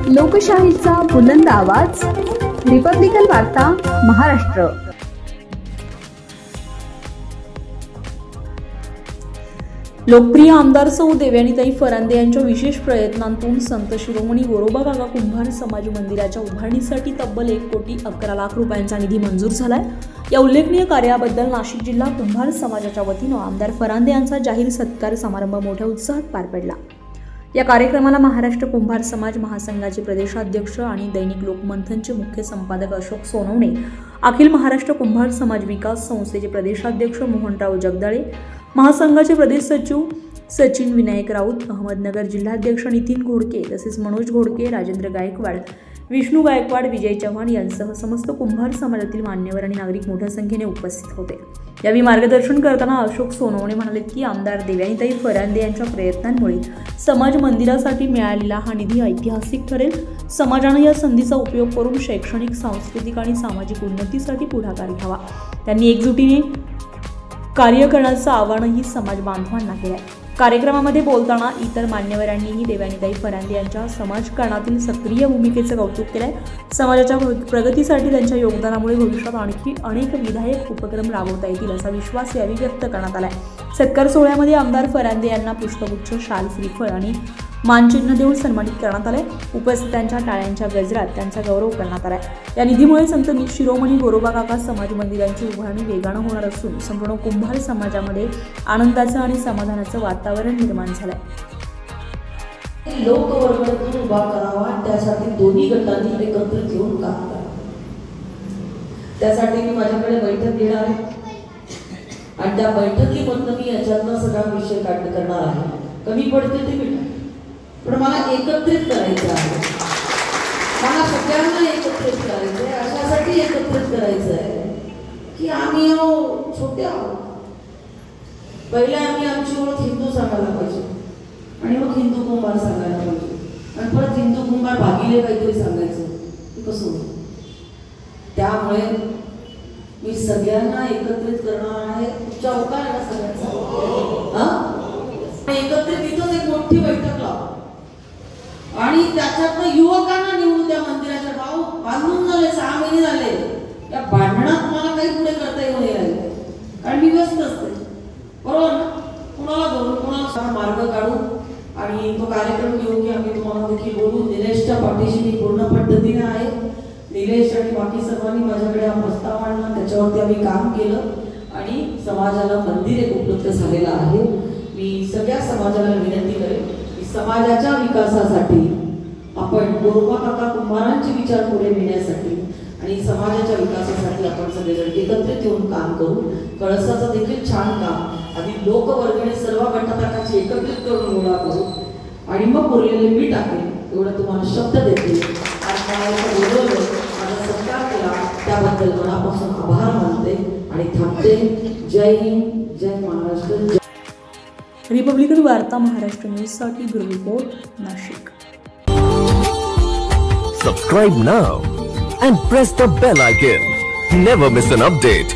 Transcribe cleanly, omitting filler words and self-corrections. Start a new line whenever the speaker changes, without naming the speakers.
लोकशाहीचा बुलंद आवाज, रिपब्लिकन वार्ता महाराष्ट्र। लोकप्रिय आमदार सौ देवयानीताई फरांदे यांच्या विशेष प्रयत्नांतून संत शिरोमणी गोरोबाकाका कुंभार समाज मंदिराच्या उभारणीसाठी तब्बल 1,11,00,000 रुपयांचा निधी मंजूर झालाय। या उल्लेखनीय कार्याबद्दल नाशिक जिल्हा कुंभार समाजाच्या वतीने आमदार फरांदे यांचा जाहीर सत्कार समारंभ मोठ्या उत्साहात पार पडला। या कार्यक्रमाला महाराष्ट्र कुंभार समाज महासंघाचे प्रदेशाध्यक्ष आणि दैनिक लोकमंथनचे मुख्य संपादक अशोक सोनवणे, अखिल महाराष्ट्र कुंभार समाज विकास संस्थेचे प्रदेशाध्यक्ष मोहनराव जगदाळे, महासंघाचे प्रदेश सचिव सचिन विनायक राऊत, अहमदनगर जिल्हाध्यक्ष नितीन घोडके तसेच मनोज घोडके, राजेंद्र गायकवाड, विष्णू गायकवाड, विजय चव्हाण यांसह समस्त कुंभार समाजातील मान्यवर आणि नागरिक मोठ्या संख्येने उपस्थित होते। यावेळी मार्गदर्शन करताना अशोक सोनवणे म्हणाले की आमदार देवयानीताई फरांदे यांच्या प्रयत्नांमुळे समाज मंदिरासाठी मिळालेला हा निधी ऐतिहासिक ठरेल। समाजाने या संधीचा उपयोग करून शैक्षणिक, सांस्कृतिक आणि सामाजिक उन्नतीसाठी पुढाकार घ्यावा। त्यांनी एकजुटीने कार्य करण्याचं आवाहनही समाज बांधवांना केलं। कार्यक्रमामध्ये बोलताना इतर मान्यवरांनीही देवयानीताई फरांदे यांच्या समाजकारणातील सक्रिय भूमिकेचं कौतुक केलंय। समाजाच्या प्रगतीसाठी त्यांच्या योगदानामुळे भविष्यात आणखी अनेक विधायक उपक्रम राबवता येतील असा विश्वास यावेळी व्यक्त करण्यात आलाय। सत्कार सोहळ्यामध्ये आमदार फरांदे यांना पुष्पगुच्छ, शाल, श्रीफळ आणि मानचिन्ह देऊन सन्मानित करण्यात आले। उपस्थितांच्या टाळ्यांच्या गजरात त्यांचा गौरव करण्यात आला। या निधीमुळे संत शिरोमणी गोरोबाकाका समाज मंदिरांची उभारणी वेगाने होणार असून संपूर्ण कुंभार समाजामध्ये आनंदाचं आणि समाधानाचं वातावरण निर्माण झालंय।
लोकवर्गणीतून उभा करावा, त्यासाठी दोन्ही गटांनी एकत्रित येऊन काम करावं। त्यासाठी मी माझ्याकडे बैठक घेणार आहे आणि त्या बैठकीमधून मी याच्यातनं सगळा विषय करणार आहे। कमी पडते ते भेटा, पण मला एकत्रित करायचं आहे। मला सगळ्यांना एकत्रित करायचं आहे, अशासाठी एकत्रित करायचं आहे की आम्ही छोटे आहोत। पहिले आम्ही आमची ओळख हिंदू सांगायला पाहिजे आणि मग हिंदू कुंभार सांगायला पाहिजे आणि परत हिंदू कुंभार भागीले काहीतरी सांगायचं, कसं होतं? त्यामुळे मी सगळ्यांना एकत्रित करणार आहे। तुमच्या होता ना सगळ्यांचा एकत्रित इथंच एक मोठी बैठक लाव आणि त्याच्यातनं युवकांना निवडू त्या मंदिराच्या। भाऊ बांधून झाले 6 महिने झाले, त्या बांधण्यात मला काही पुढे करता येऊ नये कारण मी व्यस्त असते, बरोबर ना? कुणाला बोलू, कुणाला मार्ग काढू आणि तो कार्यक्रम घेऊ की आम्ही तुम्हाला देखील बोलू। निलेशच्या पाठीशी मी पूर्ण पद्धतीने आहे। निलेश आणि बाकी सर्वांनी माझ्याकडे हा प्रस्ताव आणला, त्याच्यावरती आम्ही काम केलं आणि समाजाला मंदिर एक उपलब्ध झालेलं आहे। मी सगळ्या समाजाला विनंती करेन की समाजाच्या विकासासाठी आपण गोरोबाकाका कुंभारांचे विचार पुढे नेण्यासाठी आणि समाजाच्या विकासासाठी आपण सगळेजण एकत्रित येऊन काम करू। कळसाचं देखील छान काम, आधी लोकवर्गणी सर्व घटकांची एकत्रित करून गोळा करू आणि मग उरलेले मी टाकेन, एवढं तुम्हाला शब्द देते। आज मला बोलवलं, माझा सत्कार केला, त्याबद्दल मनापासून आभार मानते आणि थांबते। जय हिंद, जय महाराष्ट्र।
रिपब्लिकन वार्ता महाराष्ट्र न्यूज साठी bureau report, Nashik.
Subscribe now and press the bell icon. Never miss an update.